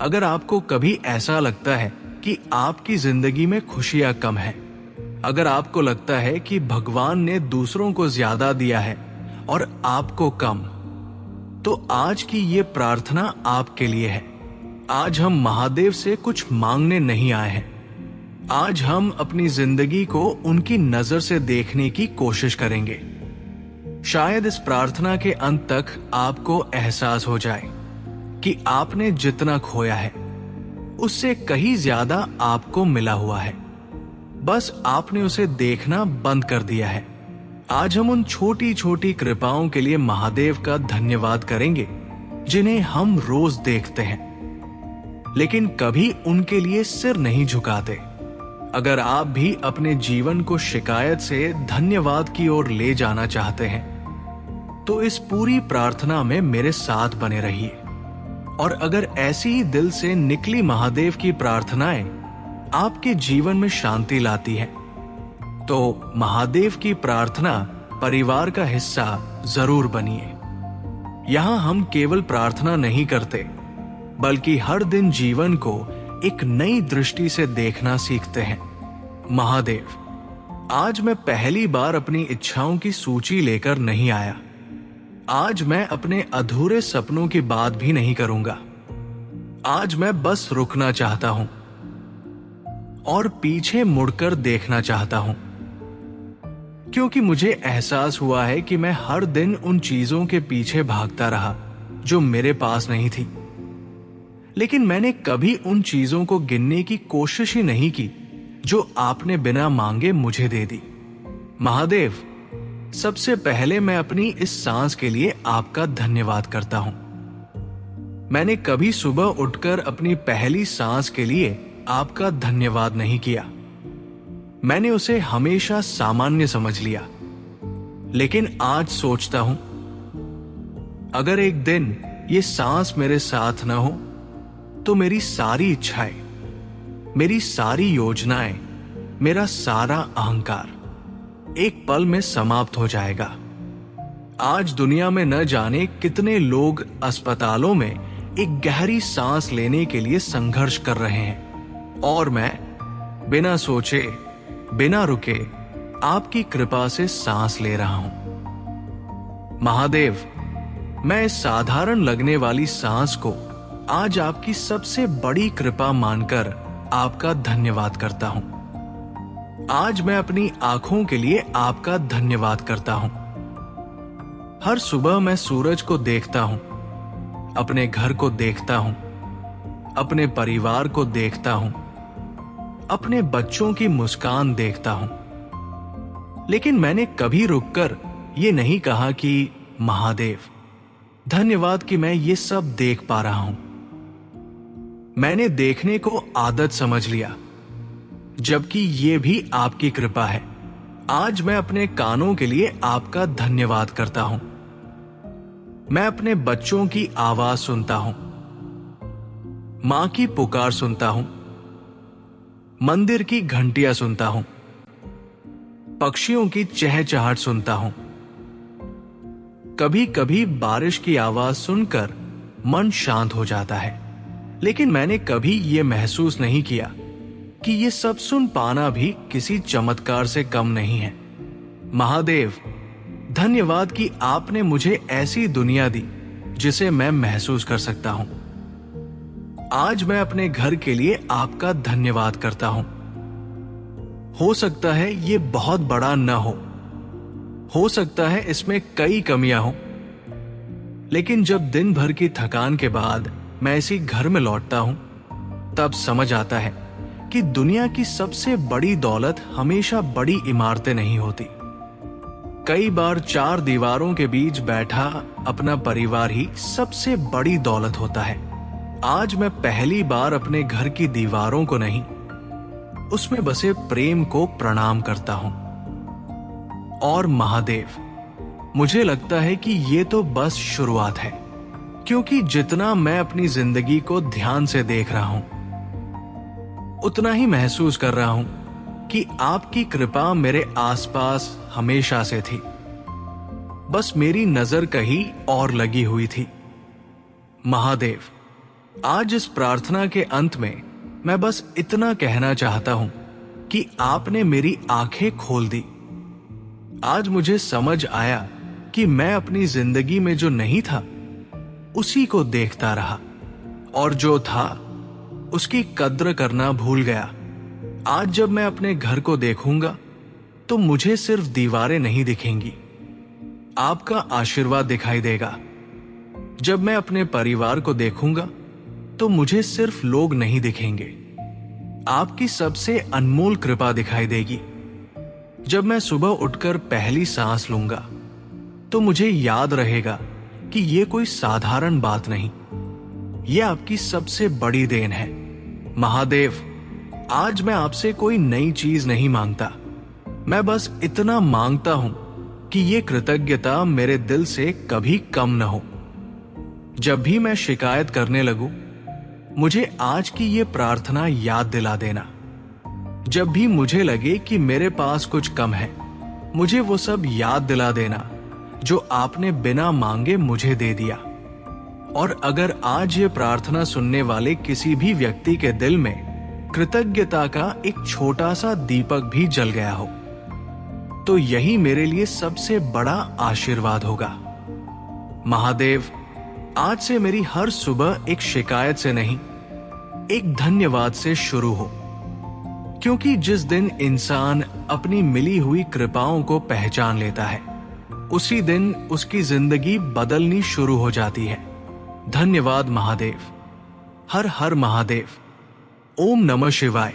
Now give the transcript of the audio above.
अगर आपको कभी ऐसा लगता है कि आपकी जिंदगी में खुशियां कम है, अगर आपको लगता है कि भगवान ने दूसरों को ज्यादा दिया है और आपको कम, तो आज की ये प्रार्थना आपके लिए है। आज हम महादेव से कुछ मांगने नहीं आए हैं। आज हम अपनी जिंदगी को उनकी नजर से देखने की कोशिश करेंगे। शायद इस प्रार्थना के अंत तक आपको एहसास हो जाए कि आपने जितना खोया है उससे कहीं ज्यादा आपको मिला हुआ है, बस आपने उसे देखना बंद कर दिया है। आज हम उन छोटी छोटी कृपाओं के लिए महादेव का धन्यवाद करेंगे जिन्हें हम रोज देखते हैं, लेकिन कभी उनके लिए सिर नहीं झुकाते। अगर आप भी अपने जीवन को शिकायत से धन्यवाद की ओर ले जाना चाहते हैं, तो इस पूरी प्रार्थना में मेरे साथ बने रहिए। और अगर ऐसी ही दिल से निकली महादेव की प्रार्थनाएं आपके जीवन में शांति लाती है, तो महादेव की प्रार्थना परिवार का हिस्सा जरूर बनिए। यहां हम केवल प्रार्थना नहीं करते, बल्कि हर दिन जीवन को एक नई दृष्टि से देखना सीखते हैं। महादेव, आज मैं पहली बार अपनी इच्छाओं की सूची लेकर नहीं आया। आज मैं अपने अधूरे सपनों की बात भी नहीं करूंगा। आज मैं बस रुकना चाहता हूं और पीछे मुड़कर देखना चाहता हूं, क्योंकि मुझे एहसास हुआ है कि मैं हर दिन उन चीजों के पीछे भागता रहा जो मेरे पास नहीं थी, लेकिन मैंने कभी उन चीजों को गिनने की कोशिश ही नहीं की जो आपने बिना मांगे मुझे दे दी। महादेव, सबसे पहले मैं अपनी इस सांस के लिए आपका धन्यवाद करता हूं। मैंने कभी सुबह उठकर अपनी पहली सांस के लिए आपका धन्यवाद नहीं किया। मैंने उसे हमेशा सामान्य समझ लिया। लेकिन आज सोचता हूं, अगर एक दिन ये सांस मेरे साथ न हो, तो मेरी सारी इच्छाएं, मेरी सारी योजनाएं, मेरा सारा अहंकार एक पल में समाप्त हो जाएगा। आज दुनिया में न जाने कितने लोग अस्पतालों में एक गहरी सांस लेने के लिए संघर्ष कर रहे हैं, और मैं बिना सोचे, बिना रुके आपकी कृपा से सांस ले रहा हूं। महादेव, मैं इस साधारण लगने वाली सांस को आज आपकी सबसे बड़ी कृपा मानकर आपका धन्यवाद करता हूं। आज मैं अपनी आंखों के लिए आपका धन्यवाद करता हूं। हर सुबह मैं सूरज को देखता हूं, अपने घर को देखता हूं, अपने परिवार को देखता हूं, अपने बच्चों की मुस्कान देखता हूं। लेकिन मैंने कभी रुककर ये नहीं कहा कि महादेव, धन्यवाद कि मैं ये सब देख पा रहा हूं। मैंने देखने को आदत समझ लिया, जबकि ये भी आपकी कृपा है। आज मैं अपने कानों के लिए आपका धन्यवाद करता हूं। मैं अपने बच्चों की आवाज सुनता हूं, मां की पुकार सुनता हूं, मंदिर की घंटियां सुनता हूं, पक्षियों की चहचहाट सुनता हूं। कभी कभी बारिश की आवाज सुनकर मन शांत हो जाता है, लेकिन मैंने कभी यह महसूस नहीं किया कि ये सब सुन पाना भी किसी चमत्कार से कम नहीं है। महादेव, धन्यवाद कि आपने मुझे ऐसी दुनिया दी जिसे मैं महसूस कर सकता हूं। आज मैं अपने घर के लिए आपका धन्यवाद करता हूं। हो सकता है ये बहुत बड़ा न हो सकता है इसमें कई कमियां हो, लेकिन जब दिन भर की थकान के बाद मैं इसी घर में लौटता हूं, तब समझ आता है कि दुनिया की सबसे बड़ी दौलत हमेशा बड़ी इमारतें नहीं होती। कई बार चार दीवारों के बीच बैठा अपना परिवार ही सबसे बड़ी दौलत होता है। आज मैं पहली बार अपने घर की दीवारों को नहीं, उसमें बसे प्रेम को प्रणाम करता हूं। और महादेव, मुझे लगता है कि ये तो बस शुरुआत है, क्योंकि जितना मैं अपनी जिंदगी को ध्यान से देख रहा हूं, उतना ही महसूस कर रहा हूं कि आपकी कृपा मेरे आसपास हमेशा से थी, बस मेरी नजर कहीं और लगी हुई थी। महादेव, आज इस प्रार्थना के अंत में मैं बस इतना कहना चाहता हूं कि आपने मेरी आंखें खोल दी। आज मुझे समझ आया कि मैं अपनी जिंदगी में जो नहीं था उसी को देखता रहा, और जो था उसकी कद्र करना भूल गया। आज जब मैं अपने घर को देखूंगा तो मुझे सिर्फ दीवारें नहीं दिखेंगी, आपका आशीर्वाद दिखाई देगा। जब मैं अपने परिवार को देखूंगा तो मुझे सिर्फ लोग नहीं दिखेंगे, आपकी सबसे अनमोल कृपा दिखाई देगी। जब मैं सुबह उठकर पहली सांस लूंगा तो मुझे याद रहेगा कि यह कोई साधारण बात नहीं, यह आपकी सबसे बड़ी देन है। महादेव, आज मैं आपसे कोई नई चीज नहीं मांगता, मैं बस इतना मांगता हूं कि यह कृतज्ञता मेरे दिल से कभी कम न हो। जब भी मैं शिकायत करने लगूं, मुझे आज की ये प्रार्थना याद दिला देना। जब भी मुझे लगे कि मेरे पास कुछ कम है, मुझे वो सब याद दिला देना जो आपने बिना मांगे मुझे दे दिया। और अगर आज ये प्रार्थना सुनने वाले किसी भी व्यक्ति के दिल में कृतज्ञता का एक छोटा सा दीपक भी जल गया हो, तो यही मेरे लिए सबसे बड़ा आशीर्वाद होगा। महादेव, आज से मेरी हर सुबह एक शिकायत से नहीं, एक धन्यवाद से शुरू हो, क्योंकि जिस दिन इंसान अपनी मिली हुई कृपाओं को पहचान लेता है, उसी दिन उसकी जिंदगी बदलनी शुरू हो जाती है। धन्यवाद महादेव। हर हर महादेव। ओम नमः शिवाय।